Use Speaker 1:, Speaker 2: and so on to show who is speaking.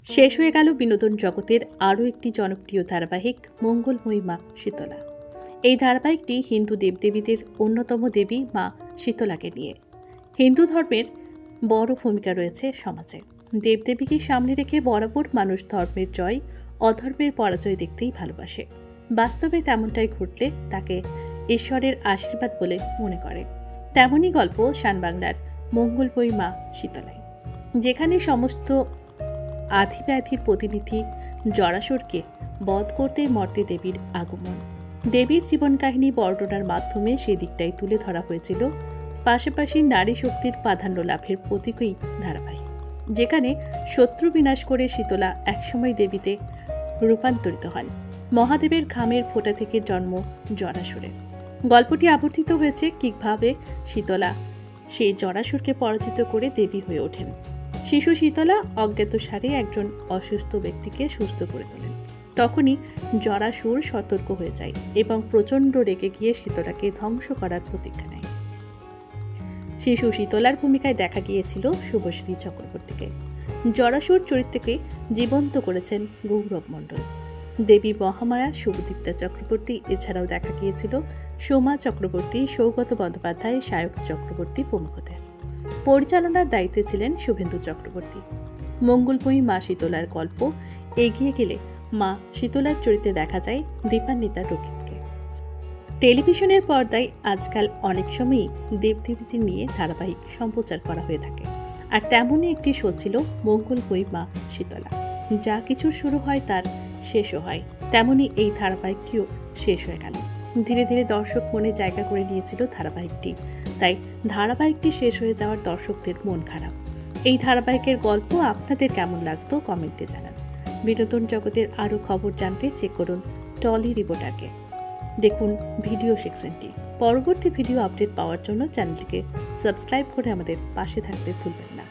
Speaker 1: শেষ হয়ে গেল বিনোদন জগতের আরও একটি জনপ্রিয় ধারাবাহিক মঙ্গলময়ী মা শীতলা। এই ধারাবাহিকটি হিন্দু দেবদেবীদের অন্যতম দেবী মা শীতলাকে নিয়ে। হিন্দু ধর্মের বড় ভূমিকা রয়েছে সমাজে। দেবদেবীকে সামনে রেখে বরাবর মানুষ ধর্মের জয়, অধর্মের পরাজয় দেখতেই ভালোবাসে। বাস্তবে তেমনটাই ঘটলে তাকে ঈশ্বরের আশীর্বাদ বলে মনে করে। তেমনই গল্প শানবাংলার মঙ্গলময়ী মা শীতলায়, যেখানে সমস্ত আধিব্যাধির প্রতিনিধি জরাসুরকে বধ করতে মর্তে দেবীর আগমন। দেবীর জীবন কাহিনী বর্ণনার মাধ্যমে সেদিকটাই তুলে ধরা হয়েছিল। পাশাপাশি নারী শক্তির প্রাধান্য লাভের প্রতীকই ধারাবাহিক, যেখানে শত্রু বিনাশ করে শীতলা একসময় দেবীতে রূপান্তরিত হন। মহাদেবের ঘামের ফোঁটা থেকে জন্ম জরাসুরের। গল্পটি আবর্তিত হয়েছে কিভাবে শীতলা সেই জরাসুরকে পরাজিত করে দেবী হয়ে ওঠেন। শিশু শীতলা অজ্ঞাতসারে একজন অসুস্থ ব্যক্তিকে সুস্থ করে তোলেন। তখনই জরাসুর সতর্ক হয়ে যায় এবং প্রচণ্ড রেগে গিয়ে শীতলাকে ধ্বংস করার প্রতিজ্ঞা নেয়। শিশু শীতলার ভূমিকায় দেখা গিয়েছিল শুভশ্রী চক্রবর্তীকে। জরাসুর চরিত্রকে জীবন্ত করেছেন গৌরব মণ্ডল। দেবী মহামায়া শুভদীপ্তা চক্রবর্তী, এছাড়াও দেখা গিয়েছিল সোমা চক্রবর্তী, সৌগত বন্দ্যোপাধ্যায়, সায়ক চক্রবর্তী প্রমুখদের। পরিচালনার দায়িত্বে ছিলেন শুভেন্দু চক্রবর্তী। মঙ্গলময়ী মা শীতলার গল্প এগিয়ে গেলে মা শীতলার চরিত্রে দেখা যায় দীপান্বিতা রক্ষিতকে। টেলিভিশনের পর্দায় আজকাল অনেক সময়ই দেবদেবীদের নিয়ে ধারাবাহিক সম্প্রচার করা হয়ে থাকে, আর তেমনই একটি শো ছিল মঙ্গলময়ী মা শীতলা। যা কিছুর শুরু হয় তার শেষও হয়, তেমনই এই ধারাবাহিকটিও শেষ হয়ে গেল। ধীরে ধীরে দর্শক মনে জায়গা করে নিয়েছিল ধারাবাহিকটি, তাই ধারাবাহিকটি শেষ হয়ে যাওয়ার দর্শকদের মন খারাপ। এই ধারাবাহিকের গল্প আপনাদের কেমন লাগতো কমেন্টে জানান। বিনোদন জগতের আরও খবর জানতে চেক করুন টলি রিপোর্টারকে। দেখুন ভিডিও সেকশনটি। পরবর্তী ভিডিও আপডেট পাওয়ার জন্য চ্যানেলটিকে সাবস্ক্রাইব করে আমাদের পাশে থাকতে ভুলবেন না।